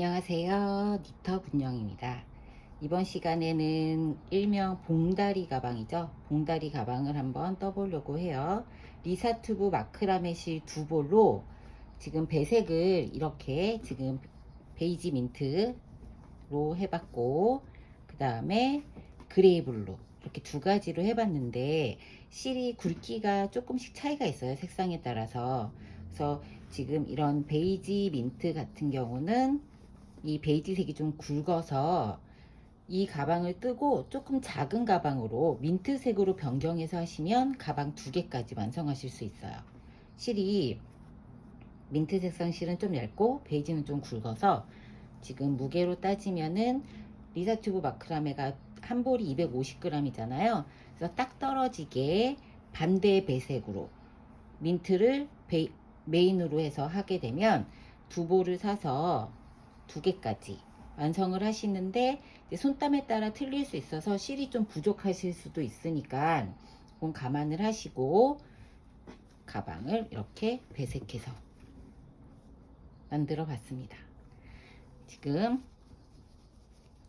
안녕하세요. 니터 분영입니다. 이번 시간에는 일명 봉다리 가방이죠. 봉다리 가방을 한번 떠보려고 해요. 리사투브 마크라메 실 두 볼로 지금 배색을 이렇게 지금 베이지 민트로 해봤고, 그 다음에 그레이 블루 이렇게 두 가지로 해봤는데 실이 굵기가 조금씩 차이가 있어요. 색상에 따라서. 그래서 지금 이런 베이지 민트 같은 경우는 이 베이지색이 좀 굵어서 이 가방을 뜨고 조금 작은 가방으로 민트색으로 변경해서 하시면 가방 두 개까지 완성하실 수 있어요. 실이 민트 색상 실은 좀 얇고 베이지는 좀 굵어서 지금 무게로 따지면은 리사튜브 마크라메가 한 볼이 250g이잖아요. 그래서 딱 떨어지게 반대 배색으로 민트를 메인으로 해서 하게 되면 두 볼을 사서 두 개까지 완성을 하시는데 손땀에 따라 틀릴 수 있어서 실이 좀 부족하실 수도 있으니까 그건 감안을 하시고 가방을 이렇게 배색해서 만들어 봤습니다. 지금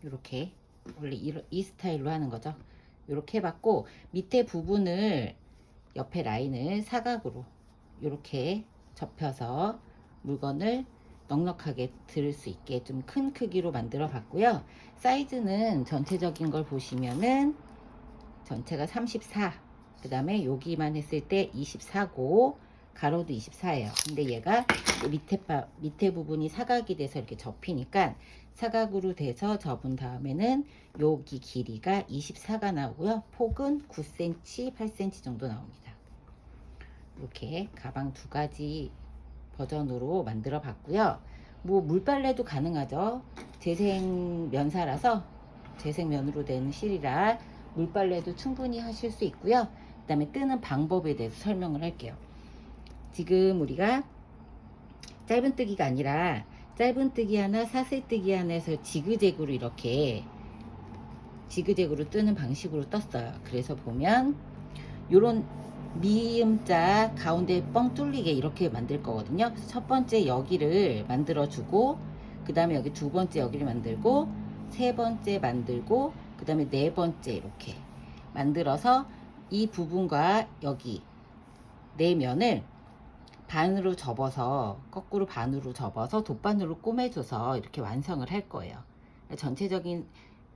이렇게 원래 이 스타일로 하는 거죠. 이렇게 해봤고 밑에 부분을 옆에 라인을 사각으로 이렇게 접혀서 물건을 넉넉하게 들을 수 있게 좀 큰 크기로 만들어 봤고요. 사이즈는 전체적인 걸 보시면은 전체가 34, 그 다음에 여기만 했을 때 24고 가로도 24예요. 근데 얘가 밑에 부분이 사각이 돼서 이렇게 접히니까 사각으로 돼서 접은 다음에는 여기 길이가 24가 나오고요. 폭은 9cm, 8cm 정도 나옵니다. 이렇게 가방 두 가지 버전으로 만들어 봤고요. 뭐 물빨래도 가능하죠. 재생 면사라서 재생면으로 된 실이라 물빨래도 충분히 하실 수 있고요. 그 다음에 뜨는 방법에 대해서 설명을 할게요. 지금 우리가 짧은뜨기가 아니라 짧은뜨기 하나, 사슬뜨기 하나 해서 지그재그로 이렇게 지그재그로 뜨는 방식으로 떴어요. 그래서 보면 요런 미음자 가운데 뻥 뚫리게 이렇게 만들 거거든요. 그래서 첫 번째 여기를 만들어 주고, 그 다음에 여기 두 번째 여기를 만들고, 세 번째 만들고, 그 다음에 네 번째 이렇게 만들어서 이 부분과 여기 네 면을 반으로 접어서 거꾸로 반으로 접어서 돗바늘로 꼬매줘서 이렇게 완성을 할 거예요. 전체적인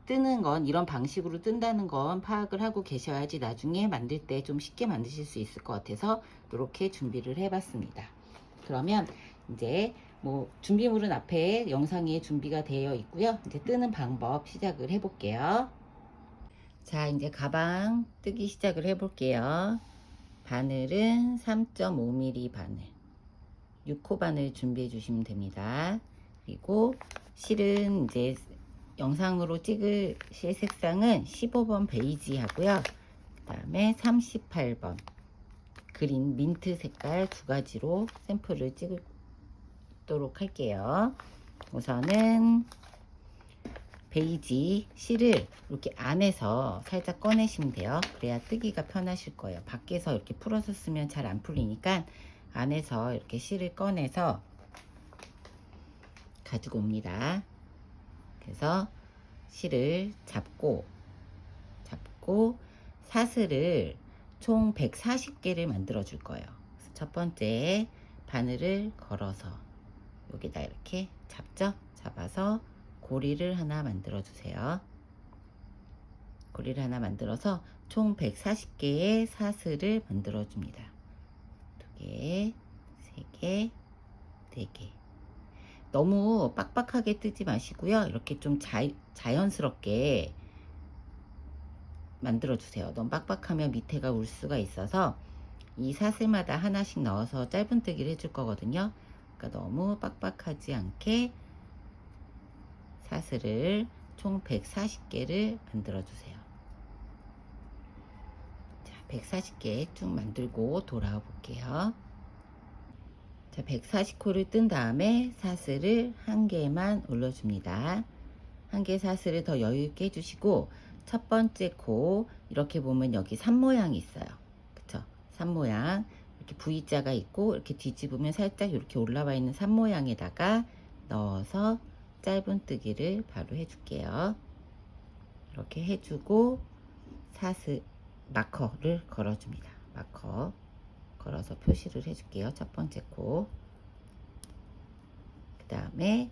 뜨는 건 이런 방식으로 뜬다는 건 파악을 하고 계셔야지 나중에 만들 때 좀 쉽게 만드실 수 있을 것 같아서 이렇게 준비를 해봤습니다. 그러면 이제 뭐 준비물은 앞에 영상에 준비가 되어 있고요. 이제 뜨는 방법 시작을 해볼게요. 자, 이제 가방 뜨기 시작을 해볼게요. 바늘은 3.5mm 바늘, 6호 바늘 준비해 주시면 됩니다. 그리고 실은 이제 영상으로 찍을 실 색상은 15번 베이지 하고요. 그 다음에 38번 그린 민트 색깔 두 가지로 샘플을 찍도록 할게요. 우선은 베이지 실을 이렇게 안에서 살짝 꺼내시면 돼요. 그래야 뜨기가 편하실 거예요. 밖에서 이렇게 풀어서 쓰면 잘 안 풀리니까 안에서 이렇게 실을 꺼내서 가지고 옵니다. 그래서 실을 잡고 사슬을 총 140개를 만들어 줄 거예요. 그래서 첫 번째 바늘을 걸어서 여기다 이렇게 잡죠. 잡아서 고리를 하나 만들어 주세요. 고리를 하나 만들어서 총 140개의 사슬을 만들어 줍니다. 2개, 3개, 4개. 너무 빡빡하게 뜨지 마시고요. 이렇게 좀 자연스럽게 만들어 주세요. 너무 빡빡하면 밑에가 울 수가 있어서 이 사슬마다 하나씩 넣어서 짧은뜨기를 해줄 거거든요. 그러니까 너무 빡빡하지 않게 사슬을 총 140개를 만들어 주세요. 자, 140개 쭉 만들고 돌아와 볼게요. 자, 140코를 뜬 다음에 사슬을 한 개만 올려줍니다. 한 개 사슬을 더 여유있게 해주시고, 첫 번째 코 이렇게 보면 여기 산 모양이 있어요. 그쵸? 산 모양 이렇게 V자가 있고 이렇게 뒤집으면 살짝 이렇게 올라와 있는 산 모양에다가 넣어서 짧은뜨기를 바로 해줄게요. 이렇게 해주고 마커를 걸어줍니다. 마커 걸어서 표시를 해줄게요. 첫 번째 코, 그 다음에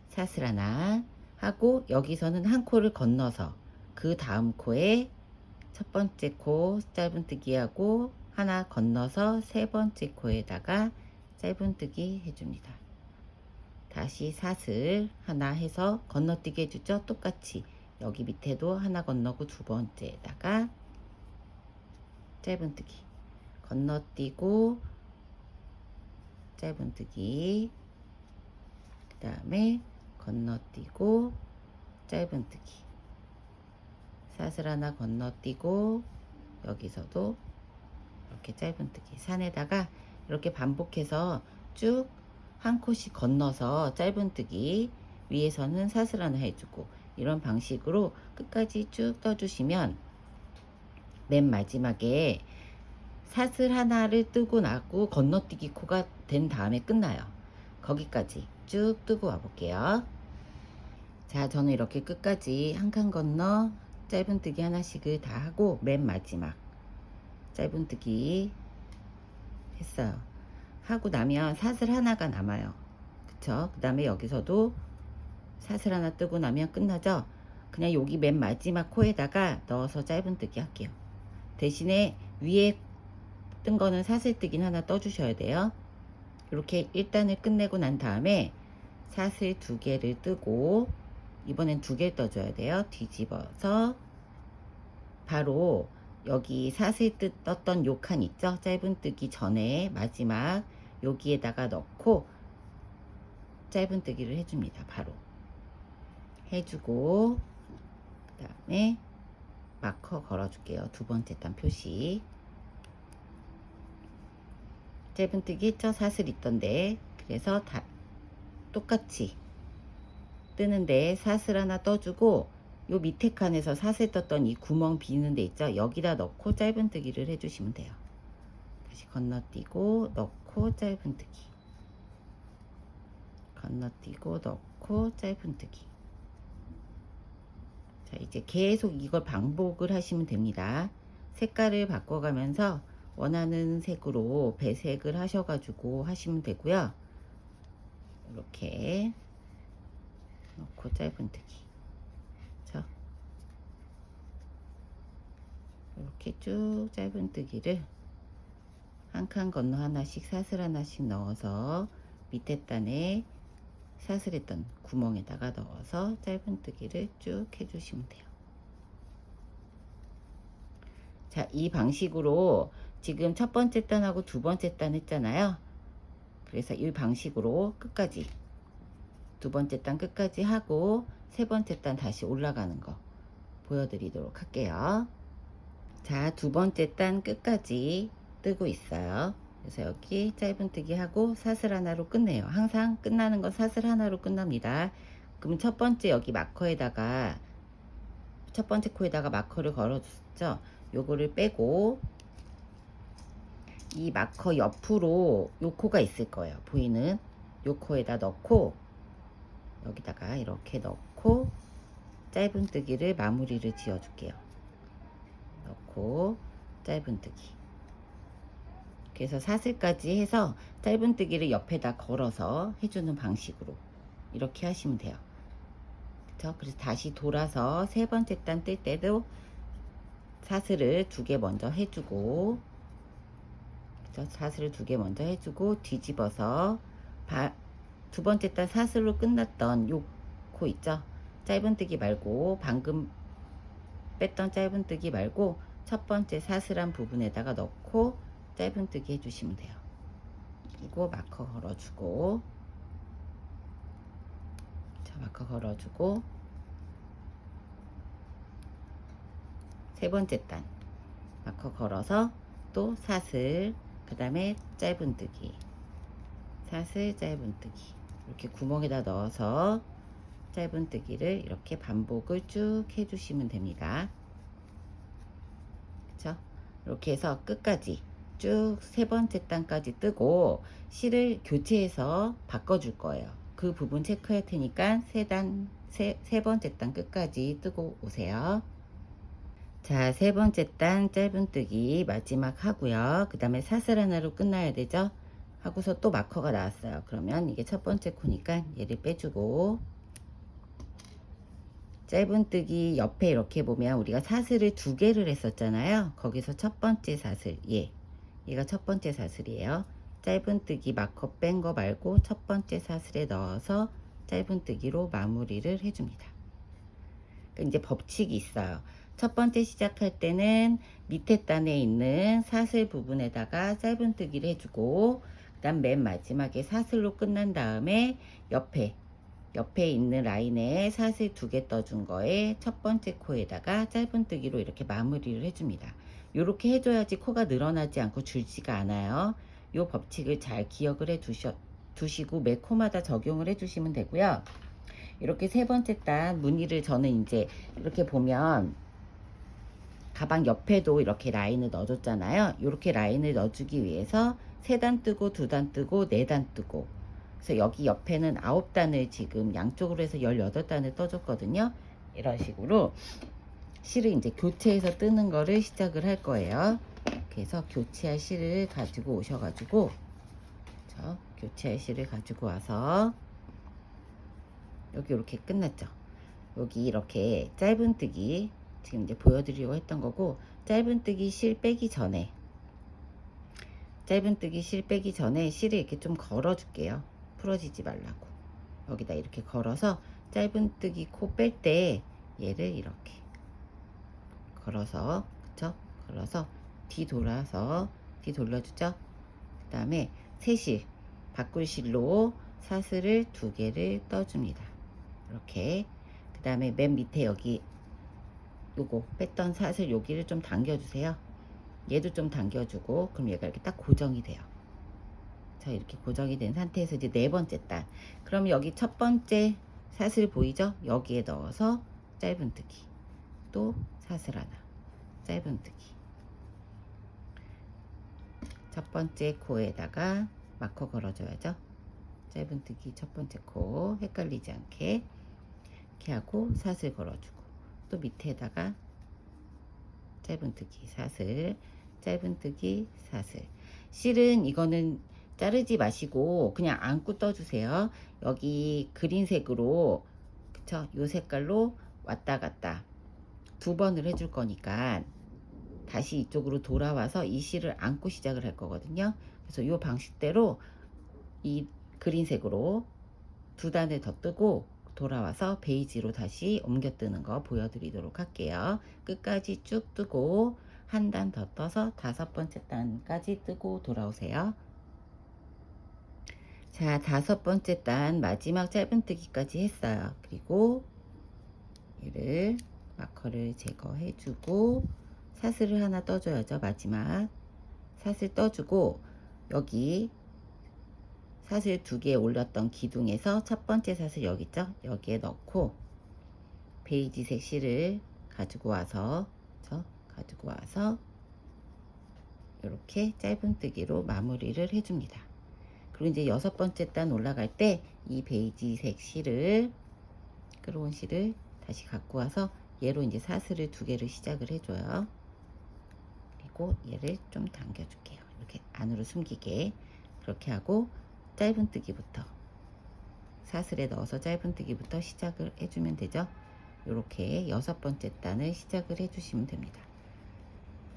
사슬 하나 하고, 여기서는 한 코를 건너서 그 다음 코에 첫 번째 코 짧은뜨기 하고 하나 건너서 세 번째 코에다가 짧은뜨기 해줍니다. 다시 사슬 하나 해서 건너뛰기 해주죠. 똑같이 여기 밑에도 하나 건너고 두 번째에다가 짧은뜨기, 건너뛰고 짧은뜨기, 그 다음에 건너뛰고 짧은뜨기, 사슬 하나 건너뛰고 여기서도 이렇게 짧은뜨기, 산에다가 이렇게 반복해서 쭉 한 코씩 건너서 짧은뜨기, 위에서는 사슬 하나 해주고, 이런 방식으로 끝까지 쭉 떠주시면 맨 마지막에 사슬 하나를 뜨고 나고 건너뛰기 코가 된 다음에 끝나요. 거기까지 쭉 뜨고 와 볼게요. 자, 저는 이렇게 끝까지 한 칸 건너 짧은뜨기 하나씩을 다 하고 맨 마지막 짧은뜨기 했어요. 하고 나면 사슬 하나가 남아요. 그쵸? 그 다음에 여기서도 사슬 하나 뜨고 나면 끝나죠? 그냥 여기 맨 마지막 코에다가 넣어서 짧은뜨기 할게요. 대신에 위에 뜬 거는 사슬뜨기는 하나 떠주셔야 돼요. 이렇게 1단을 끝내고 난 다음에 사슬 두 개를 뜨고, 이번엔 두 개를 떠줘야 돼요. 뒤집어서 바로 여기 사슬 떴던 요 칸 있죠? 짧은뜨기 전에 마지막 여기에다가 넣고 짧은뜨기를 해줍니다. 바로 해주고, 그 다음에 마커 걸어줄게요. 두 번째 단 표시. 짧은뜨기 했죠? 사슬 있던데. 그래서 다 똑같이 뜨는데 사슬 하나 떠주고, 요 밑에 칸에서 사슬 떴던 이 구멍 비는 데 있죠? 여기다 넣고 짧은뜨기를 해주시면 돼요. 다시 건너뛰고 넣고 짧은뜨기, 건너뛰고 넣고 짧은뜨기. 자, 이제 계속 이걸 반복을 하시면 됩니다. 색깔을 바꿔가면서 원하는 색으로 배색을 하셔가지고 하시면 되고요. 이렇게 넣고 짧은뜨기. 자, 이렇게 쭉 짧은뜨기를 한 칸 건너 하나씩 사슬 하나씩 넣어서 밑에 단에 사슬했던 구멍에다가 넣어서 짧은뜨기를 쭉 해주시면 돼요. 자, 이 방식으로 지금 첫 번째 단하고 두 번째 단 했잖아요. 그래서 이 방식으로 끝까지, 두 번째 단 끝까지 하고 세 번째 단 다시 올라가는 거 보여드리도록 할게요. 자, 두 번째 단 끝까지 뜨고 있어요. 그래서 여기 짧은뜨기 하고 사슬 하나로 끝내요. 항상 끝나는 건 사슬 하나로 끝납니다. 그럼 첫 번째 여기 마커에다가, 첫 번째 코에다가 마커를 걸어줬죠. 요거를 빼고 이 마커 옆으로 요 코가 있을 거예요. 보이는 요 코에다 넣고 여기다가 이렇게 넣고 짧은뜨기를 마무리를 지어 줄게요. 넣고 짧은뜨기. 그래서 사슬까지 해서 짧은뜨기를 옆에다 걸어서 해주는 방식으로 이렇게 하시면 돼요. 그쵸? 그래서 다시 돌아서 세 번째 단 뜰 때도 사슬을 두 개 먼저 해주고, 그쵸? 사슬을 두 개 먼저 해주고 뒤집어서 두 번째 단 사슬로 끝났던 요 코 있죠? 짧은뜨기 말고, 방금 뺐던 짧은뜨기 말고 첫 번째 사슬한 부분에다가 넣고 짧은뜨기 해주시면 돼요. 그리고 마커 걸어주고, 자, 마커 걸어주고 세 번째 단 마커 걸어서 또 사슬, 그 다음에 짧은뜨기, 사슬, 짧은뜨기, 이렇게 구멍에다 넣어서 짧은뜨기를 이렇게 반복을 쭉 해주시면 됩니다. 그쵸? 이렇게 해서 끝까지 쭉 세 번째 단까지 뜨고 실을 교체해서 바꿔줄 거예요. 그 부분 체크할 테니까 세 번째 단 끝까지 뜨고 오세요. 자, 세 번째 단 짧은뜨기 마지막 하고요. 그 다음에 사슬 하나로 끝나야 되죠. 하고서 또 마커가 나왔어요. 그러면 이게 첫 번째 코니까 얘를 빼주고, 짧은뜨기 옆에 이렇게 보면 우리가 사슬을 두 개를 했었잖아요. 거기서 첫 번째 사슬, 얘가 첫 번째 사슬이에요. 짧은뜨기 마커 뺀 거 말고 첫 번째 사슬에 넣어서 짧은뜨기로 마무리를 해줍니다. 그러니까 이제 법칙이 있어요. 첫 번째 시작할 때는 밑에 단에 있는 사슬 부분에다가 짧은뜨기를 해주고, 그 다음 맨 마지막에 사슬로 끝난 다음에 옆에 있는 라인에 사슬 두 개 떠준 거에 첫 번째 코에다가 짧은뜨기로 이렇게 마무리를 해줍니다. 이렇게 해줘야지 코가 늘어나지 않고 줄지가 않아요. 이 법칙을 잘 기억을 해 두시고 매 코마다 적용을 해 주시면 되고요. 이렇게 세 번째 단 무늬를 저는 이제 이렇게 보면 가방 옆에도 이렇게 라인을 넣어줬잖아요. 이렇게 라인을 넣어주기 위해서 세 단 뜨고 두 단 뜨고 네 단 뜨고, 그래서 여기 옆에는 9단을 지금 양쪽으로 해서 18단을 떠줬거든요. 이런 식으로 실을 이제 교체해서 뜨는 거를 시작을 할 거예요. 그래서 교체할 실을 가지고 오셔가지고, 교체할 실을 가지고 와서 여기 이렇게 끝났죠. 여기 이렇게 짧은뜨기 지금 이제 보여드리려고 했던 거고, 짧은뜨기 실 빼기 전에 실을 이렇게 좀 걸어 줄게요. 풀어지지 말라고. 여기다 이렇게 걸어서 짧은뜨기 코 뺄 때 얘를 이렇게 걸어서, 그쵸? 걸어서 뒤돌려주죠. 그 다음에 새실 바꿀실로 사슬을 두 개를 떠줍니다. 이렇게. 그 다음에 맨 밑에 여기 요거 뺐던 사슬 여기를 좀 당겨주세요. 얘도 좀 당겨주고, 그럼 얘가 이렇게 딱 고정이 돼요. 자, 이렇게 고정이 된 상태에서 이제 네 번째 단. 그럼 여기 첫 번째 사슬 보이죠? 여기에 넣어서 짧은뜨기, 또 사슬 하나, 짧은뜨기. 첫 번째 코에다가 마커 걸어줘야죠. 짧은뜨기 첫 번째 코 헷갈리지 않게 이렇게 하고 사슬 걸어주고, 또 밑에다가 짧은뜨기 사슬, 짧은뜨기 사슬. 실은 이거는 자르지 마시고 그냥 안고 떠주세요. 여기 그린색으로, 그쵸? 요 색깔로 왔다 갔다 두 번을 해줄 거니까 다시 이쪽으로 돌아와서 이 실을 안고 시작을 할 거거든요. 그래서 요 방식대로 이 그린색으로 두 단을 더 뜨고 돌아와서 베이지로 다시 옮겨 뜨는 거 보여드리도록 할게요. 끝까지 쭉 뜨고 한 단 더 떠서 다섯 번째 단까지 뜨고 돌아오세요. 자, 다섯 번째 단 마지막 짧은뜨기까지 했어요. 그리고 얘를 마커를 제거해 주고 사슬을 하나 떠줘야죠. 마지막 사슬 떠주고, 여기 사슬 두 개 올렸던 기둥에서 첫 번째 사슬 여기 있죠? 여기에 넣고 베이지색 실을 가지고 와서 이렇게 짧은뜨기로 마무리를 해줍니다. 그리고 이제 여섯 번째 단 올라갈 때 이 베이지색 실을, 끌어온 실을 다시 갖고 와서 얘로 이제 사슬을 두 개를 시작을 해줘요. 그리고 얘를 좀 당겨줄게요. 이렇게 안으로 숨기게. 그렇게 하고 짧은뜨기부터, 사슬에 넣어서 짧은뜨기부터 시작을 해주면 되죠. 이렇게 여섯 번째 단을 시작을 해주시면 됩니다.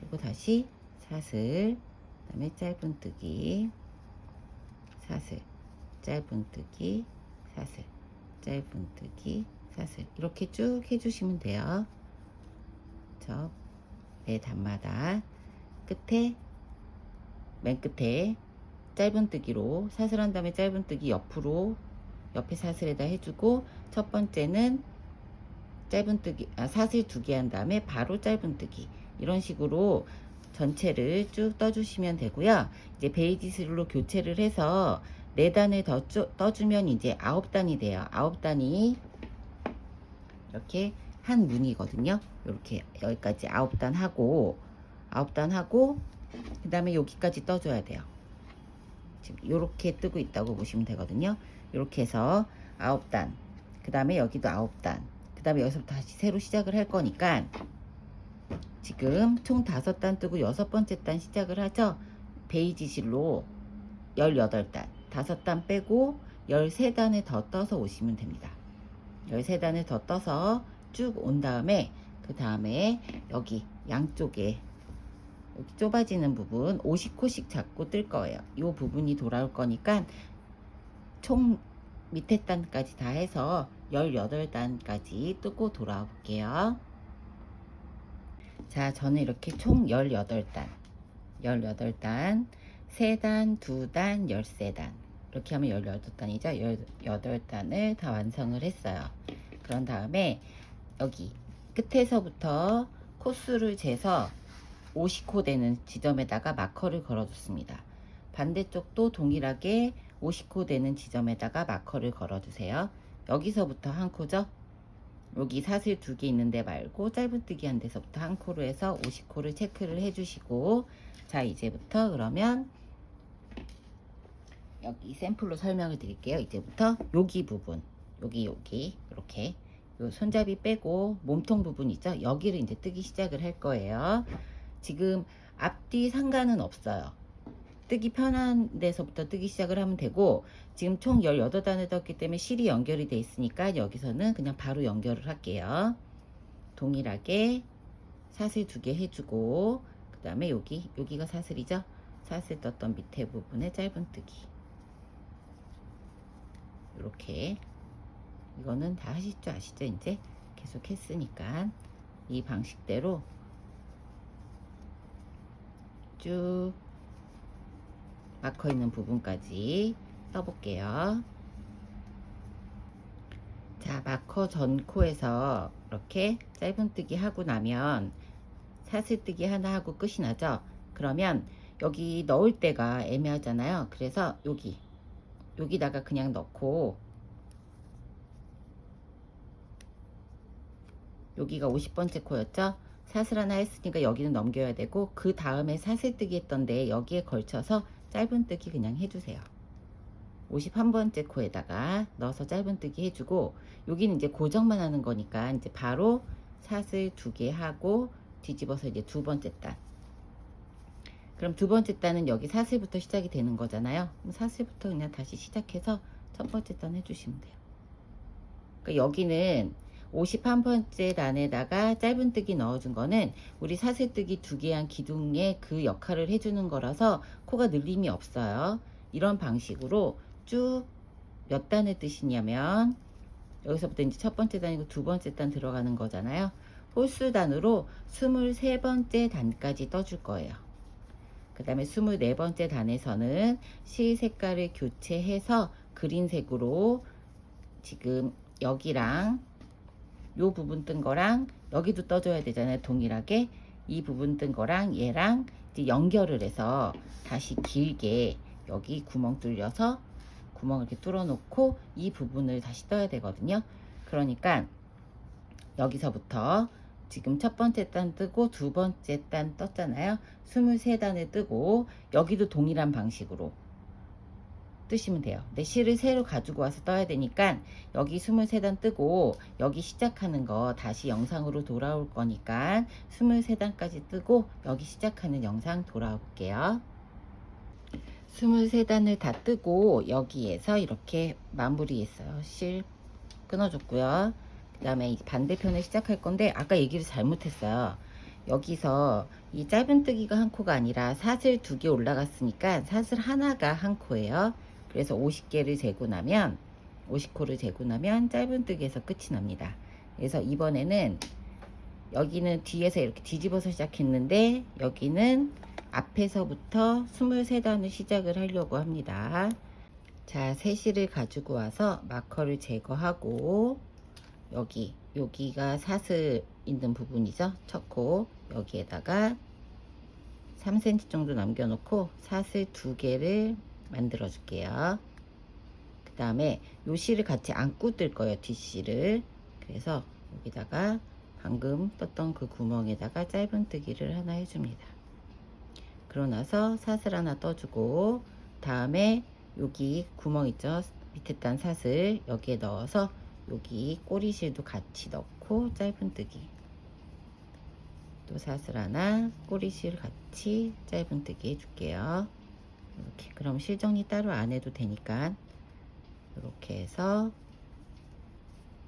그리고 다시 사슬, 그 다음에 짧은뜨기, 사슬, 짧은뜨기, 사슬, 짧은뜨기, 사슬, 이렇게 쭉 해주시면 돼요. 매 단마다 맨 끝에 짧은뜨기로 사슬한 다음에 짧은뜨기 옆에 사슬에다 해주고, 첫 번째는 짧은뜨기, 사슬 두 개 한 다음에 바로 짧은뜨기, 이런 식으로 전체를 쭉 떠주시면 되고요. 이제 베이지실로 교체를 해서 네 단을 더 떠주면 이제 9단이 돼요. 9단이 이렇게 한 무늬거든요. 이렇게 여기까지 9단 하고 그 다음에 여기까지 떠줘야 돼요. 지금 이렇게 뜨고 있다고 보시면 되거든요. 이렇게 해서 9단, 그 다음에 여기도 9단, 그 다음에 여기서부터 다시 새로 시작을 할 거니까 지금 총 5단 뜨고 6번째 단 시작을 하죠. 베이지 실로 18단, 5단 빼고 13단을 더 떠서 오시면 됩니다. 13단을 더 떠서 쭉 온 다음에 그 다음에 여기 양쪽에 여기 좁아지는 부분 50코씩 잡고 뜰 거예요. 이 부분이 돌아올 거니까 총 밑에 단까지 다 해서 18단까지 뜨고 돌아와 볼게요. 자, 저는 이렇게 총 18단 3단, 2단, 13단 이렇게 하면 18단이죠. 18단을 다 완성을 했어요. 그런 다음에 여기 끝에서부터 코수를 재서 50코 되는 지점에다가 마커를 걸어줬습니다. 반대쪽도 동일하게 50코 되는 지점에다가 마커를 걸어주세요. 여기서부터 한 코죠. 여기 사슬 2개 있는데 말고 짧은뜨기 한 데서부터 한 코로 해서 50코를 체크를 해주시고, 자 이제부터 그러면 여기 샘플로 설명을 드릴게요. 이제부터 여기 부분 여기 이렇게 요 손잡이 빼고 몸통 부분 있죠. 여기를 이제 뜨기 시작을 할 거예요. 지금 앞뒤 상관은 없어요. 뜨기 편한 데서부터 뜨기 시작을 하면 되고, 지금 총 18단을 떴기 때문에 실이 연결이 돼 있으니까 여기서는 그냥 바로 연결을 할게요. 동일하게 사슬 2개 해주고, 그 다음에 여기가 사슬이죠. 사슬 떴던 밑에 부분에 짧은뜨기 이렇게, 이거는 다 하실 줄 아시죠? 이제 계속 했으니까 이 방식대로 쭉 마커 있는 부분까지 떠볼게요. 자, 마커 전 코에서 이렇게 짧은뜨기 하고 나면 사슬뜨기 하나 하고 끝이 나죠. 그러면 여기 넣을 때가 애매하잖아요. 그래서 여기다가 그냥 넣고, 여기가 50번째 코였죠. 사슬 하나 했으니까 여기는 넘겨야 되고, 그 다음에 사슬뜨기 했던데 여기에 걸쳐서 짧은뜨기 그냥 해주세요. 51번째 코에다가 넣어서 짧은뜨기 해주고, 여기는 이제 고정만 하는 거니까 이제 바로 사슬 2개 하고 뒤집어서 이제 2번째 단. 그럼 2번째 단은 여기 사슬부터 시작이 되는 거잖아요. 그럼 사슬부터 그냥 다시 시작해서 첫 번째 단 해주시면 돼요. 그러니까 여기는 51번째 단에다가 짧은뜨기 넣어준 거는 우리 사슬뜨기 2개 한 기둥에 그 역할을 해주는 거라서 코가 늘림이 없어요. 이런 방식으로 쭉 몇 단을 뜨시냐면, 여기서부터 이제 첫 번째 단이고 2번째 단 들어가는 거잖아요. 홀수 단으로 23번째 단까지 떠줄 거예요. 그 다음에 24번째 단에서는 실 색깔을 교체해서 그린색으로, 지금 여기랑 요 부분 뜬 거랑 여기도 떠줘야 되잖아요. 동일하게 이 부분 뜬 거랑 얘랑 이제 연결을 해서 다시 길게 여기 구멍 뚫려서 구멍을 이렇게 뚫어 놓고 이 부분을 다시 떠야 되거든요. 그러니까 여기서부터 지금 첫 번째 단 뜨고 2번째 단 떴잖아요. 23단을 뜨고 여기도 동일한 방식으로 뜨시면 돼요. 근데 실을 새로 가지고 와서 떠야 되니까 여기 23단 뜨고 여기 시작하는 거 다시 영상으로 돌아올 거니까 23단까지 뜨고 여기 시작하는 영상 돌아와 볼게요. 23단을 다 뜨고 여기에서 이렇게 마무리했어요. 실 끊어줬고요. 그 다음에 반대편을 시작할 건데 아까 얘기를 잘못했어요. 여기서 이 짧은뜨기가 한 코가 아니라 사슬 2개 올라갔으니까 사슬 하나가 한 코예요. 그래서 50개를 재고 나면 50코를 재고 나면 짧은뜨기에서 끝이 납니다. 그래서 이번에는 여기는 뒤에서 이렇게 뒤집어서 시작했는데 여기는 앞에서부터 23단을 시작을 하려고 합니다. 자, 새실을 가지고 와서 마커를 제거하고, 여기가 사슬 있는 부분이죠. 첫 코 여기에다가 3cm 정도 남겨놓고 사슬 2개를 만들어 줄게요. 그 다음에 요 실을 같이 안고 뜰 거예요. 뒷실을. 그래서 여기다가 방금 떴던 그 구멍에다가 짧은뜨기를 하나 해줍니다. 그러고 나서 사슬 하나 떠주고, 다음에 여기 구멍 있죠. 밑에 단 사슬 여기에 넣어서 여기 꼬리실도 같이 넣고 짧은뜨기, 또 사슬 하나, 꼬리실 같이 짧은뜨기 해줄게요. 이렇게. 그럼 실 정리 따로 안 해도 되니까 이렇게 해서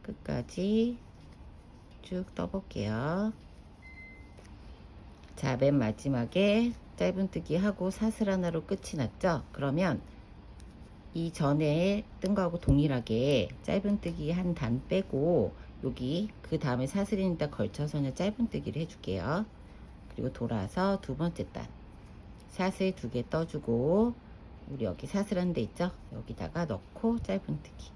끝까지 쭉 떠볼게요. 자, 맨 마지막에 짧은뜨기 하고 사슬 하나로 끝이 났죠? 그러면 이 전에 뜬 거하고 동일하게 짧은뜨기 한 단 빼고 여기 그 다음에 사슬에다 걸쳐서 그냥 짧은뜨기를 해줄게요. 그리고 돌아서 두 번째 단 사슬 2개 떠주고 우리 여기 사슬 한 데 있죠? 여기다가 넣고 짧은뜨기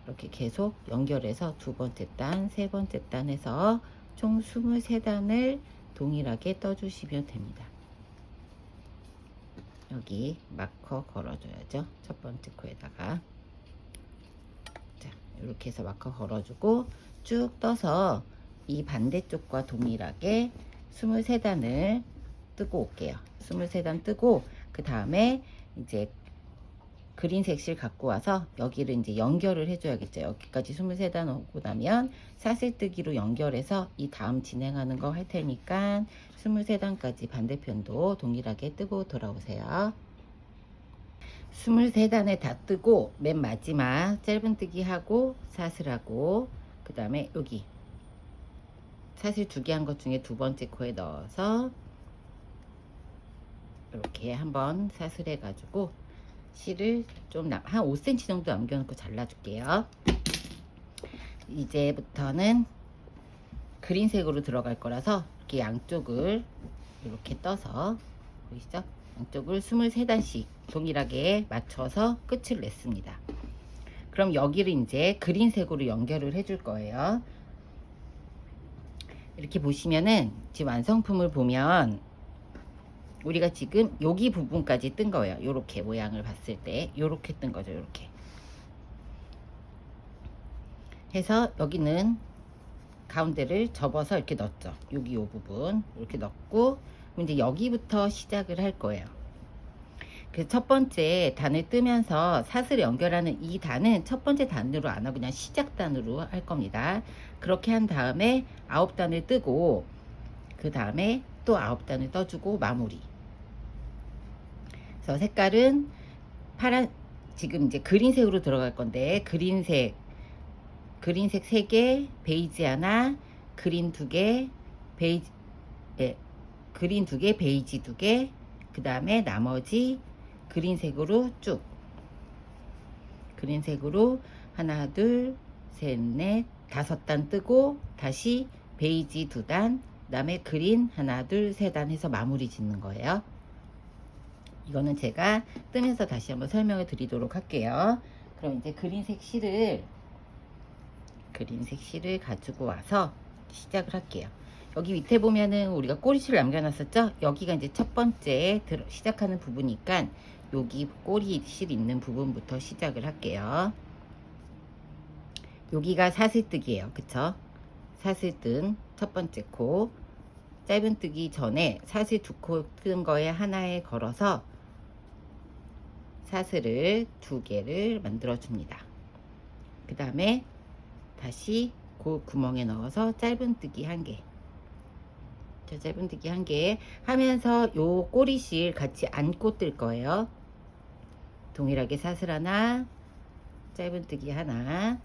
이렇게 계속 연결해서 두 번째 단, 세 번째 단 해서 총 23단을 동일하게 떠주시면 됩니다. 여기 마커 걸어줘야죠. 첫 번째 코에다가. 자, 이렇게 해서 마커 걸어주고 쭉 떠서 이 반대쪽과 동일하게 23단을 뜨고 올게요. 23단 뜨고 그 다음에 이제 그린색 실 갖고 와서 여기를 이제 연결을 해줘야겠죠. 여기까지 23단 오고 나면 사슬뜨기로 연결해서 이 다음 진행하는 거 할 테니까 23단까지 반대편도 동일하게 뜨고 돌아오세요. 23단에 다 뜨고 맨 마지막 짧은뜨기 하고 사슬하고 그 다음에 여기 사슬 2개 한 것 중에 두 번째 코에 넣어서 이렇게 한번 사슬해 가지고 실을 좀 한 5cm 정도 남겨놓고 잘라줄게요. 이제부터는 그린색으로 들어갈 거라서 이렇게 양쪽을 이렇게 떠서 보이시죠? 양쪽을 23단씩 동일하게 맞춰서 끝을 냈습니다. 그럼 여기를 이제 그린색으로 연결을 해줄 거예요. 이렇게 보시면은 지금 완성품을 보면 우리가 지금 여기 부분까지 뜬 거예요. 요렇게 모양을 봤을 때 요렇게 뜬 거죠. 요렇게 해서 여기는 가운데를 접어서 이렇게 넣었죠. 여기 요 부분 이렇게 넣고 이제 여기부터 시작을 할 거예요. 그래서 첫 번째 단을 뜨면서 사슬 연결하는 이 단은 첫 번째 단으로 안 하고 그냥 시작 단으로 할 겁니다. 그렇게 한 다음에 9단을 뜨고 그 다음에 또 9단을 떠주고 마무리. 그래서 색깔은 파란, 지금 이제 그린색으로 들어갈 건데 그린색 3개, 베이지 하나, 그린 2개, 베이지, 예, 그린 2개, 베이지 2개, 그 다음에 나머지 그린색으로 쭉 그린색으로 하나, 둘, 셋, 넷, 5단 뜨고 다시 베이지 2단, 그 다음에 그린 하나, 둘, 3단 해서 마무리 짓는 거예요. 이거는 제가 뜨면서 다시 한번 설명을 드리도록 할게요. 그럼 이제 그린색 실을 가지고 와서 시작을 할게요. 여기 밑에 보면은 우리가 꼬리실을 남겨놨었죠? 여기가 이제 첫 번째 시작하는 부분이니까 여기 꼬리실 있는 부분부터 시작을 할게요. 여기가 사슬뜨기예요. 그쵸? 사슬뜬 첫 번째 코. 짧은뜨기 전에 사슬 2코 뜬 거에 하나에 걸어서 사슬을 2개를 만들어 줍니다. 그 다음에 다시 그 구멍에 넣어서 짧은뜨기 1개, 짧은뜨기 1개 하면서 요 꼬리실 같이 안고 뜰 거예요. 동일하게 사슬 하나, 짧은뜨기 하나,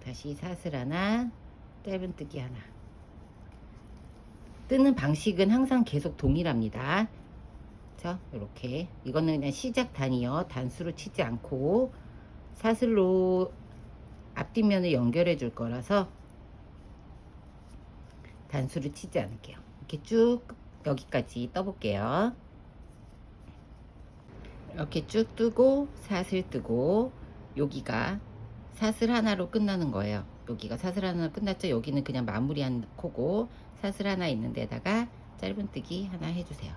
다시 사슬 하나, 짧은뜨기 하나. 뜨는 방식은 항상 계속 동일합니다. 자, 이렇게 이거는 그냥 시작 단이요. 단수로 치지 않고 사슬로 앞뒷면을 연결해 줄 거라서 단수를 치지 않을게요. 이렇게 쭉 여기까지 떠볼게요. 이렇게 쭉 뜨고 사슬 뜨고 여기가 사슬 하나로 끝나는 거예요. 여기가 사슬 하나로 끝났죠. 여기는 그냥 마무리한 코고 사슬 하나 있는 데다가 짧은뜨기 하나 해주세요.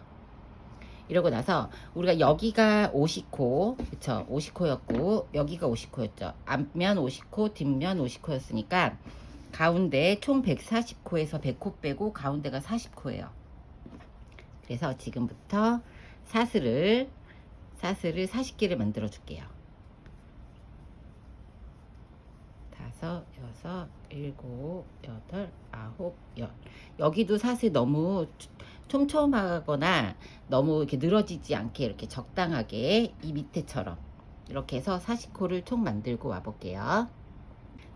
이러고 나서 우리가 여기가 50코, 그쵸? 50코였고 여기가 50코였죠. 앞면 50코, 뒷면 50코였으니까 가운데 총 140코에서 100코 빼고 가운데가 40코예요. 그래서 지금부터 사슬을 40개를 만들어 줄게요. 다섯, 여섯, 일곱, 여덟, 아홉, 열. 여기도 사실 너무 촘촘하거나 너무 이렇게 늘어지지 않게 이렇게 적당하게 이 밑에처럼 이렇게 해서 40코를 총 만들고 와 볼게요.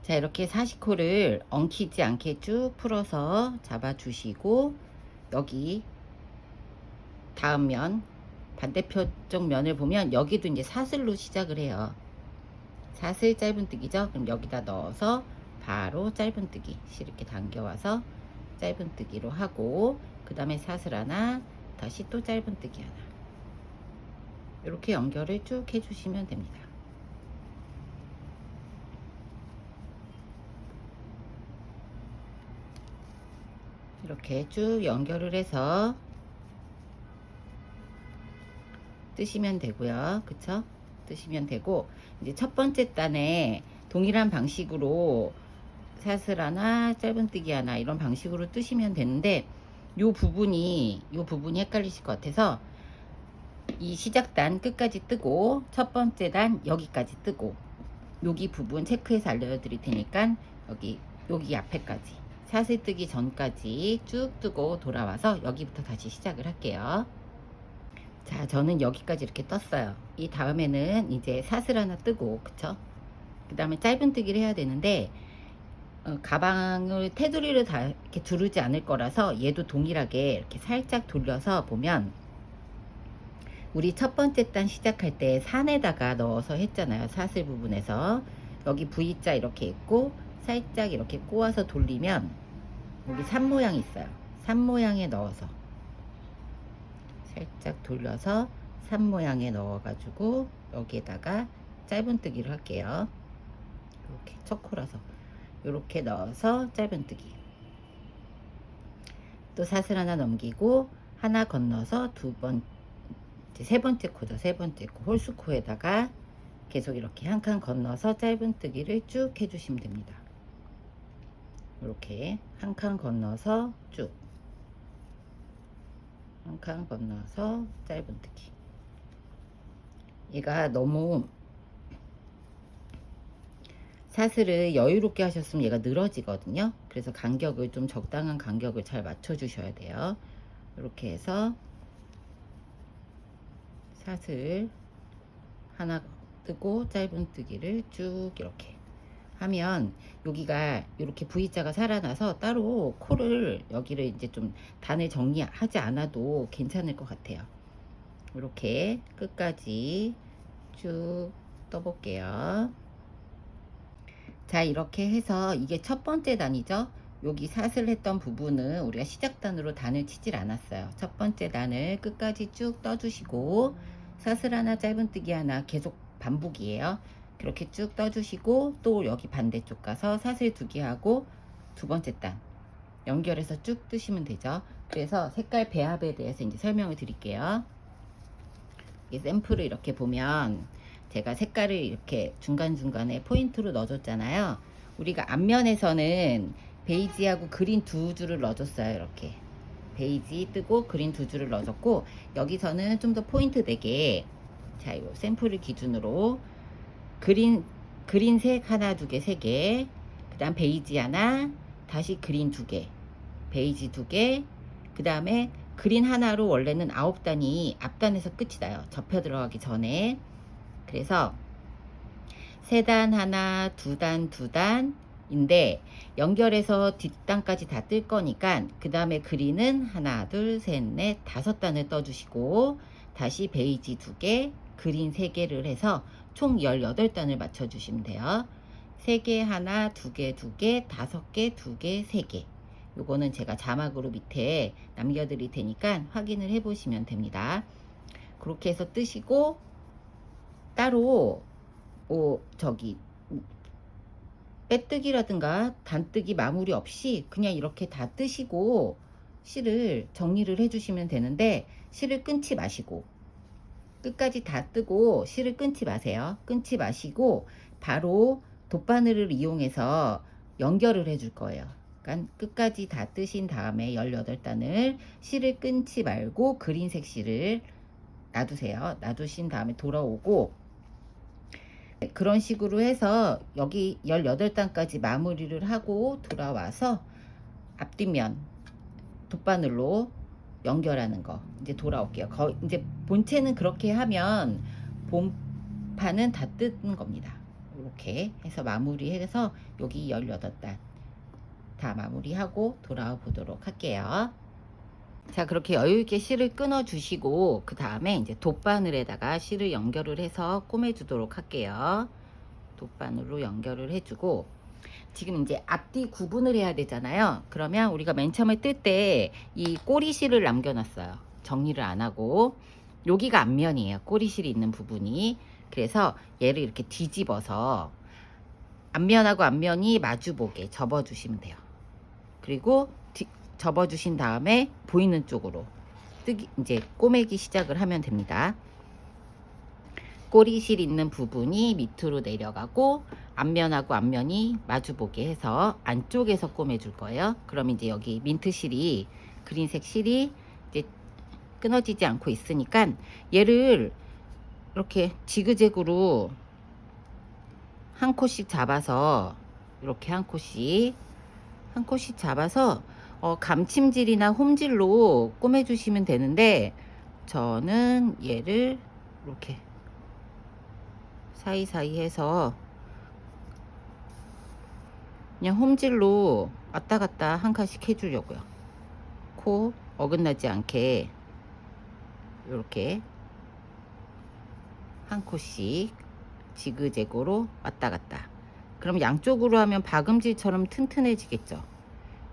자, 이렇게 40코를 엉키지 않게 쭉 풀어서 잡아주시고, 여기 다음 면 반대편 쪽 면을 보면 여기도 이제 사슬로 시작을 해요. 사슬 짧은뜨기죠. 그럼 여기다 넣어서 바로 짧은뜨기 이렇게 당겨와서 짧은뜨기로 하고, 그 다음에 사슬 하나, 다시 또 짧은뜨기 하나, 이렇게 연결을 쭉 해주시면 됩니다. 이렇게 쭉 연결을 해서 뜨시면 되고요. 그쵸? 뜨시면 되고, 이제 첫 번째 단에 동일한 방식으로 사슬 하나, 짧은뜨기 하나 이런 방식으로 뜨시면 되는데, 요 부분이 헷갈리실 것 같아서 이 시작단 끝까지 뜨고 첫 번째 단 여기까지 뜨고, 여기 부분 체크해서 알려드릴 테니까 여기 앞에까지 사슬 뜨기 전까지 쭉 뜨고 돌아와서 여기부터 다시 시작을 할게요. 자, 저는 여기까지 이렇게 떴어요. 이 다음에는 이제 사슬 하나 뜨고, 그쵸? 그 다음에 짧은뜨기를 해야 되는데, 가방을 테두리를 다 이렇게 두르지 않을 거라서 얘도 동일하게 이렇게 살짝 돌려서 보면, 우리 첫 번째 단 시작할 때 산에다가 넣어서 했잖아요. 사슬 부분에서 여기 V자 이렇게 있고 살짝 이렇게 꼬아서 돌리면 여기 산 모양이 있어요. 산 모양에 넣어서 살짝 돌려서 산 모양에 넣어 가지고 여기에다가 짧은뜨기를 할게요. 이렇게 첫 코라서 이렇게 넣어서 짧은뜨기, 또 사슬 하나 넘기고 하나 건너서 세 번째 코죠. 세 번째 코 홀수코에다가 계속 이렇게 한 칸 건너서 짧은뜨기를 쭉 해주시면 됩니다. 이렇게 한 칸 건너서 쭉 한 칸 건너서 짧은뜨기. 얘가 너무 사슬을 여유롭게 하셨으면 얘가 늘어지거든요. 그래서 간격을 좀 적당한 간격을 잘 맞춰 주셔야 돼요. 이렇게 해서 사슬 하나 뜨고 짧은뜨기를 쭉 이렇게 하면 여기가 이렇게 V자가 살아나서 따로 코를 여기를 이제 좀 단을 정리하지 않아도 괜찮을 것 같아요. 이렇게 끝까지 쭉 떠볼게요. 자, 이렇게 해서 이게 첫 번째 단이죠. 여기 사슬 했던 부분은 우리가 시작단으로 단을 치질 않았어요. 첫 번째 단을 끝까지 쭉 떠주시고 사슬 하나 짧은뜨기 하나 계속 반복이에요. 그렇게 쭉 떠주시고 또 여기 반대쪽 가서 사슬 두 개 하고 두 번째 단 연결해서 쭉 뜨시면 되죠. 그래서 색깔 배합에 대해서 이제 설명을 드릴게요. 이 샘플을 이렇게 보면 제가 색깔을 이렇게 중간중간에 포인트로 넣어줬잖아요. 우리가 앞면에서는 베이지하고 그린 두 줄을 넣어줬어요. 이렇게 베이지 뜨고 그린 두 줄을 넣어줬고, 여기서는 좀 더 포인트 되게, 자, 요 샘플을 기준으로 그린색 하나, 두 개, 세 개, 그 다음 베이지 하나, 다시 그린 두 개, 베이지 두 개, 그 다음에 그린 하나로 원래는 9단이 앞단에서 끝이 나요. 접혀 들어가기 전에. 그래서 세 단 하나, 두 단, 두 단인데 연결해서 뒷단까지 다 뜰 거니까 그 다음에 그린은 하나, 둘, 셋, 넷, 다섯 단을 떠주시고 다시 베이지 두 개, 그린 세 개를 해서 총 18단을 맞춰 주시면 돼요. 3개 하나, 2개, 2개, 5개, 2개, 3개. 요거는 제가 자막으로 밑에 남겨 드릴 테니까 확인을 해 보시면 됩니다. 그렇게 해서 뜨시고 따로 빼뜨기라든가 단뜨기 마무리 없이 그냥 이렇게 다 뜨시고 실을 정리를 해 주시면 되는데, 실을 끊지 마시고 끝까지 다 뜨고 실을 끊지 마세요. 끊지 마시고 바로 돗바늘을 이용해서 연결을 해 줄 거예요. 그러니까 끝까지 다 뜨신 다음에 18단을 실을 끊지 말고 그린색 실을 놔두세요. 놔두신 다음에 돌아오고 그런 식으로 해서 여기 18단까지 마무리를 하고 돌아와서 앞뒷면 돗바늘로 연결하는 거 이제 돌아올게요. 이제 본체는 그렇게 하면 본판은 다 뜯는 겁니다. 이렇게 해서 마무리해서 여기 18단 다 마무리하고 돌아와 보도록 할게요. 자, 그렇게 여유있게 실을 끊어 주시고 그 다음에 이제 돗바늘에다가 실을 연결을 해서 꼬매 주도록 할게요. 돗바늘로 연결을 해주고, 지금 이제 앞뒤 구분을 해야 되잖아요. 그러면 우리가 맨 처음에 뜰 때 이 꼬리실을 남겨놨어요. 정리를 안 하고. 여기가 앞면이에요. 꼬리실이 있는 부분이. 그래서 얘를 이렇게 뒤집어서 앞면하고 앞면이 마주보게 접어주시면 돼요. 그리고 접어주신 다음에 보이는 쪽으로 이제 꼬매기 시작을 하면 됩니다. 꼬리실 있는 부분이 밑으로 내려가고 앞면하고 앞면이 마주보게 해서 안쪽에서 꼬매줄 거예요. 그럼 이제 여기 민트실이, 그린색 실이 이제 끊어지지 않고 있으니까 얘를 이렇게 지그재그로 한 콧씩 잡아서, 이렇게 한 콧씩 잡아서 감침질이나 홈질로 꼬매주시면 되는데, 저는 얘를 이렇게 사이사이 해서 그냥 홈질로 왔다 갔다 한 칸씩 해주려고요. 코 어긋나지 않게 이렇게 한 콧씩 지그재그로 왔다 갔다. 그럼 양쪽으로 하면 박음질처럼 튼튼해지겠죠.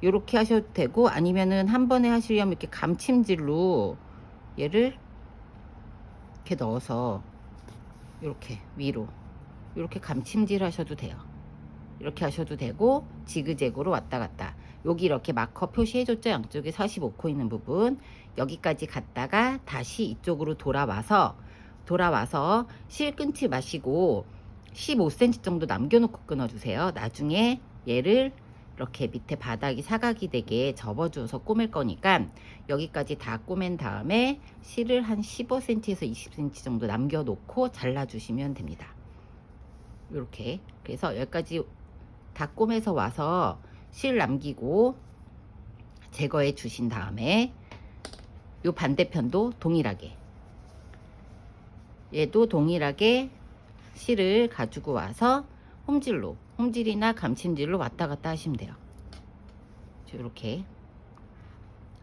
이렇게 하셔도 되고, 아니면은 한 번에 하시려면 이렇게 감침질로 얘를 이렇게 넣어서 이렇게 위로 이렇게 감침질 하셔도 돼요. 이렇게 하셔도 되고, 지그재그로 왔다 갔다. 여기 이렇게 마커 표시해줬죠. 양쪽에 45코 있는 부분. 여기까지 갔다가 다시 이쪽으로 돌아와서 실 끊지 마시고 15cm 정도 남겨놓고 끊어주세요. 나중에 얘를 이렇게 밑에 바닥이 사각이 되게 접어줘서 꼬맬 거니까 여기까지 다 꼬맨 다음에 실을 한 15cm에서 20cm 정도 남겨놓고 잘라주시면 됩니다. 이렇게. 그래서 여기까지 다 꼬매서 와서 실 남기고 제거해 주신 다음에 요 반대편도 동일하게, 얘도 동일하게 실을 가지고 와서 홈질이나 감침질로 왔다 갔다 하시면 돼요. 이렇게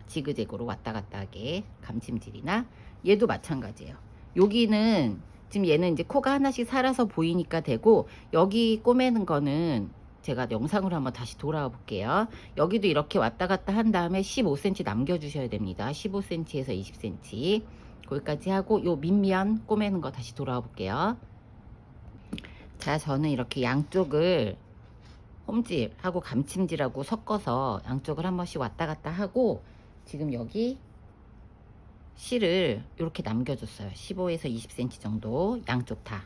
지그재그로 왔다 갔다 하게 감침질이나, 얘도 마찬가지예요. 여기는 지금 얘는 이제 코가 하나씩 살아서 보이니까 되고, 여기 꼬매는 거는 제가 영상으로 한번 다시 돌아와 볼게요. 여기도 이렇게 왔다 갔다 한 다음에 15cm 남겨 주셔야 됩니다. 15cm에서 20cm 거기까지 하고, 요 밑면 꼬매는 거 다시 돌아와 볼게요. 자, 저는 이렇게 양쪽을 홈질하고 감침질하고 섞어서 양쪽을 한 번씩 왔다 갔다 하고, 지금 여기 실을 이렇게 남겨줬어요. 15에서 20cm 정도 양쪽 다.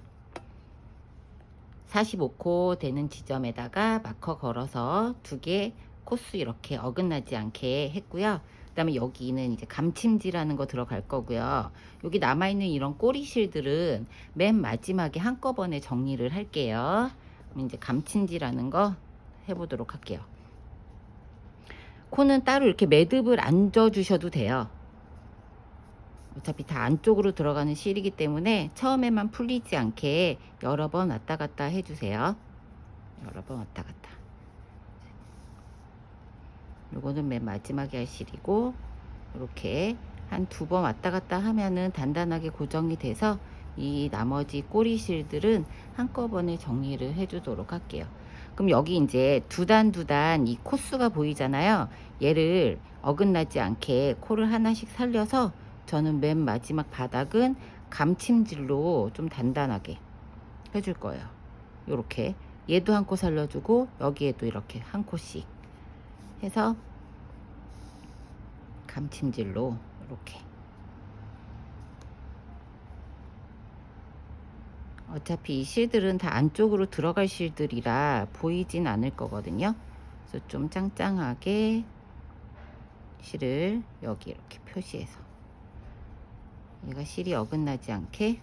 45코 되는 지점에다가 마커 걸어서 2개 코스 이렇게 어긋나지 않게 했고요. 그 다음에 여기는 이제 감침질하는 거 들어갈 거고요. 여기 남아있는 이런 꼬리실들은 맨 마지막에 한꺼번에 정리를 할게요. 그럼 이제 감침질하는 거 해보도록 할게요. 코는 따로 이렇게 매듭을 안 져주셔도 돼요. 어차피 다 안쪽으로 들어가는 실이기 때문에 처음에만 풀리지 않게 여러 번 왔다 갔다 해주세요. 여러 번 왔다 갔다. 요거는 맨 마지막에 할 실이고, 이렇게 한 2번 왔다 갔다 하면은 단단하게 고정이 돼서 이 나머지 꼬리 실들은 한꺼번에 정리를 해주도록 할게요. 그럼 여기 이제 두 단 이 코수가 보이잖아요. 얘를 어긋나지 않게 코를 하나씩 살려서 저는 맨 마지막 바닥은 감침질로 좀 단단하게 해줄 거예요. 요렇게 얘도 한 코 살려주고 여기에도 이렇게 한 코씩 해서 감침질로 이렇게. 어차피 이 실들은 다 안쪽으로 들어갈 실들이라 보이진 않을 거거든요. 그래서 좀 짱짱하게 실을 여기 이렇게 표시해서, 얘가 실이 어긋나지 않게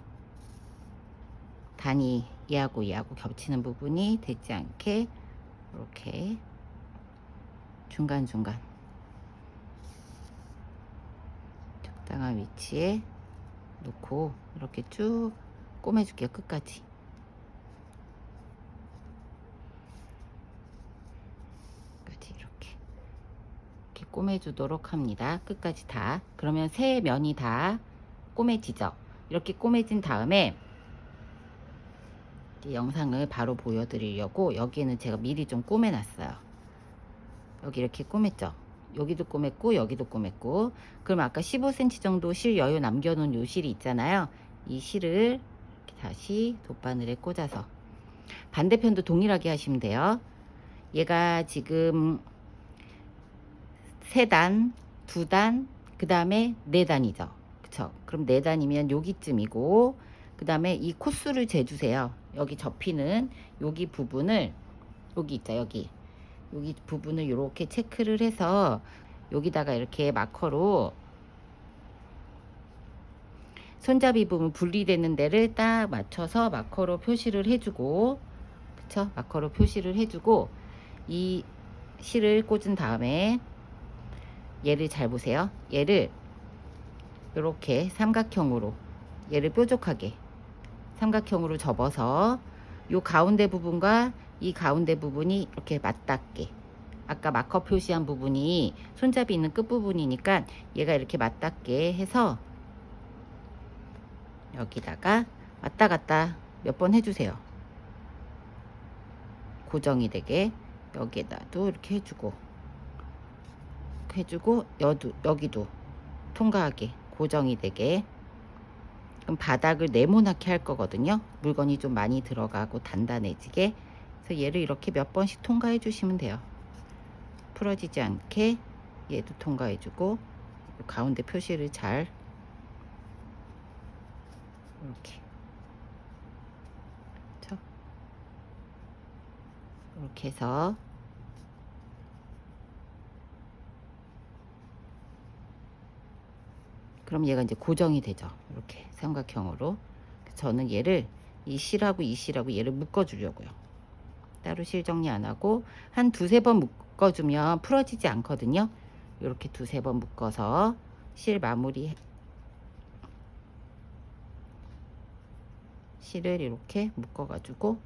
단이 얘하고 얘하고 겹치는 부분이 되지 않게 이렇게 중간중간 적당한 위치에 놓고 이렇게 쭉 꼬매줄게요. 끝까지. 이렇게 꼬매주도록 합니다. 끝까지 다. 그러면 세 면이 다 꼬매지죠. 이렇게 꼬매진 다음에 영상을 바로 보여드리려고 여기는 제가 미리 좀 꼬매놨어요. 여기 이렇게 꼬맸죠. 여기도 꼬맸고 여기도 꼬맸고. 그럼 아까 15cm 정도 실 여유 남겨놓은 요 실이 있잖아요. 이 실을 이렇게 다시 돗바늘에 꽂아서 반대편도 동일하게 하시면 돼요. 얘가 지금 3단, 2단, 그 다음에 4단이죠. 그쵸? 그럼 4단이면 여기쯤이고, 그 다음에 이 코스를 재주세요. 여기 접히는 여기 부분을, 여기 있죠, 여기 부분을 이렇게 체크를 해서 여기다가 이렇게 마커로 손잡이 부분 분리되는 데를 딱 맞춰서 마커로 표시를 해주고, 그쵸? 마커로 표시를 해주고, 이 실을 꽂은 다음에 얘를 잘 보세요. 얘를 이렇게 삼각형으로, 얘를 뾰족하게 삼각형으로 접어서 요 가운데 부분과 이 가운데 부분이 이렇게 맞닿게, 아까 마커 표시한 부분이 손잡이 있는 끝부분이니까 얘가 이렇게 맞닿게 해서 여기다가 왔다 갔다 몇 번 해주세요. 고정이 되게. 여기에다도 이렇게 해주고 여기도 통과하게 고정이 되게. 그럼 바닥을 네모나게 할 거거든요. 물건이 좀 많이 들어가고 단단해지게. 그래서 얘를 이렇게 몇 번씩 통과해 주시면 돼요. 풀어지지 않게 얘도 통과해 주고, 가운데 표시를 잘 이렇게, 그렇죠? 이렇게 해서 그럼 얘가 이제 고정이 되죠. 이렇게 삼각형으로. 저는 얘를 이 실하고 이 실하고 얘를 묶어 주려고요. 따로 실 정리 안 하고 한 2-3번 묶어주면 풀어지지 않거든요. 이렇게 2-3번 묶어서 실 마무리, 실을 이렇게 묶어 가지고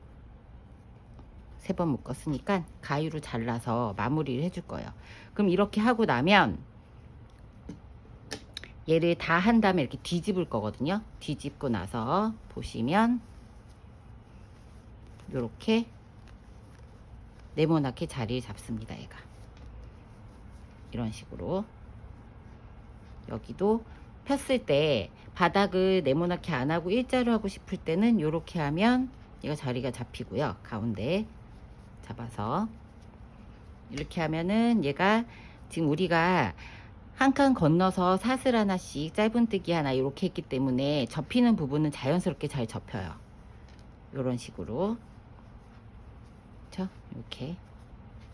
3번 묶었으니까 가위로 잘라서 마무리를 해줄 거예요. 그럼 이렇게 하고 나면 얘를 다 한 다음에 이렇게 뒤집을 거거든요. 뒤집고 나서 보시면 이렇게 네모나게 자리를 잡습니다. 얘가 이런 식으로. 여기도 폈을 때 바닥을 네모나게 안 하고 일자로 하고 싶을 때는 이렇게 하면 얘가 자리가 잡히고요. 가운데 잡아서 이렇게 하면은 얘가 지금 우리가 한 칸 건너서 사슬 하나씩 짧은뜨기 하나 이렇게 했기 때문에 접히는 부분은 자연스럽게 잘 접혀요. 이런 식으로. 그렇죠? 이렇게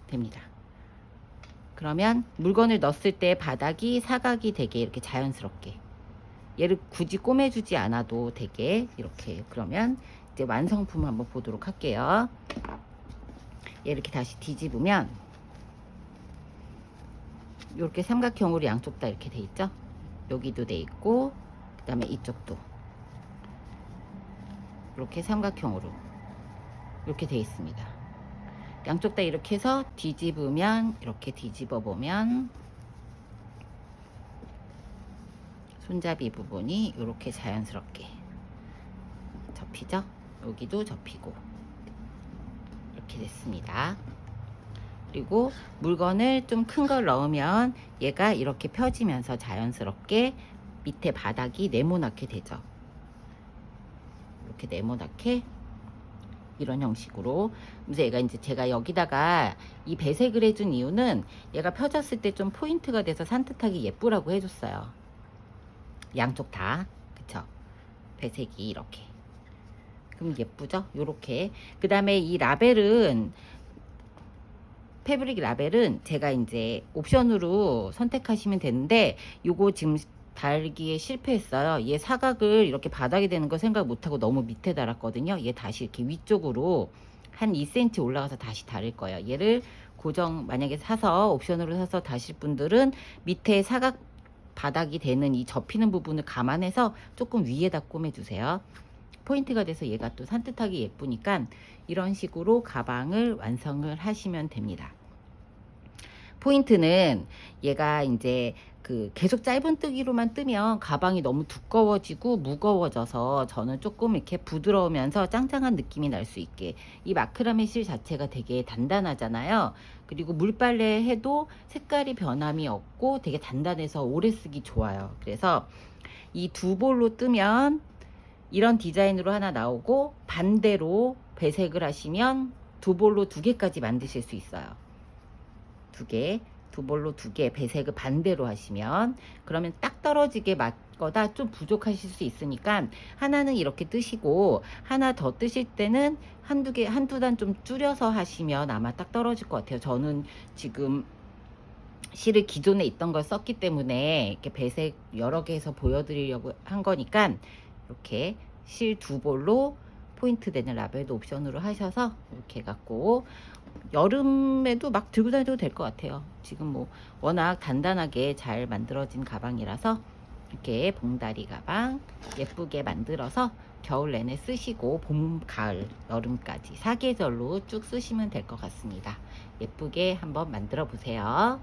됩니다. 그러면 물건을 넣었을 때 바닥이 사각이 되게 이렇게 자연스럽게, 얘를 굳이 꼬매주지 않아도 되게 이렇게. 그러면 이제 완성품 한번 보도록 할게요. 얘 이렇게 다시 뒤집으면 이렇게 삼각형으로 양쪽 다 이렇게 돼 있죠. 여기도 돼 있고 그 다음에 이쪽도 이렇게 삼각형으로 이렇게 돼 있습니다. 양쪽 다 이렇게 해서 뒤집으면, 이렇게 뒤집어 보면 손잡이 부분이 이렇게 자연스럽게 접히죠. 여기도 접히고 이렇게 됐습니다. 그리고 물건을 좀 큰 걸 넣으면 얘가 이렇게 펴지면서 자연스럽게 밑에 바닥이 네모나게 되죠. 이렇게 네모나게 이런 형식으로. 그래서 얘가 이제 제가 여기다가 이 배색을 해준 이유는 얘가 펴졌을 때 좀 포인트가 돼서 산뜻하게 예쁘라고 해줬어요. 양쪽 다. 그쵸? 배색이 이렇게. 그럼 예쁘죠? 요렇게. 그 다음에 이 라벨은, 패브릭 라벨은 제가 이제 옵션으로 선택하시면 되는데, 요거 지금 달기에 실패했어요. 얘 사각을 이렇게 바닥에 대는 거 생각 못하고 너무 밑에 달았거든요. 얘 다시 이렇게 위쪽으로 한 2cm 올라가서 다시 달을 거예요. 얘를 고정 만약에 사서 옵션으로 사서 다실 분들은 밑에 사각 바닥이 되는 이 접히는 부분을 감안해서 조금 위에다 꿰매주세요. 포인트가 돼서 얘가 또 산뜻하게 예쁘니까 이런 식으로 가방을 완성을 하시면 됩니다. 포인트는 얘가 이제 그 계속 짧은 뜨기로만 뜨면 가방이 너무 두꺼워지고 무거워져서 저는 조금 이렇게 부드러우면서 짱짱한 느낌이 날 수 있게, 이 마크라메 실 자체가 되게 단단하잖아요. 그리고 물빨래 해도 색깔이 변함이 없고 되게 단단해서 오래 쓰기 좋아요. 그래서 이 두 볼로 뜨면 이런 디자인으로 하나 나오고, 반대로 배색을 하시면 두 볼로 두 개까지 만드실 수 있어요. 두 볼로 두 개 배색을 반대로 하시면, 그러면 딱 떨어지게 맞거나 좀 부족하실 수 있으니까 하나는 이렇게 뜨시고 하나 더 뜨실 때는 한두 단 좀 줄여서 하시면 아마 딱 떨어질 것 같아요. 저는 지금 실을 기존에 있던 걸 썼기 때문에 이렇게 배색 여러 개 해서 보여드리려고 한 거니까, 이렇게 실 두 볼로 포인트 되는 라벨도 옵션으로 하셔서 이렇게 해갖고 여름에도 막 들고 다녀도 될 것 같아요. 지금 뭐 워낙 단단하게 잘 만들어진 가방이라서 이렇게 봉다리 가방 예쁘게 만들어서 겨울 내내 쓰시고 봄, 가을, 여름까지 4계절로 쭉 쓰시면 될 것 같습니다. 예쁘게 한번 만들어 보세요.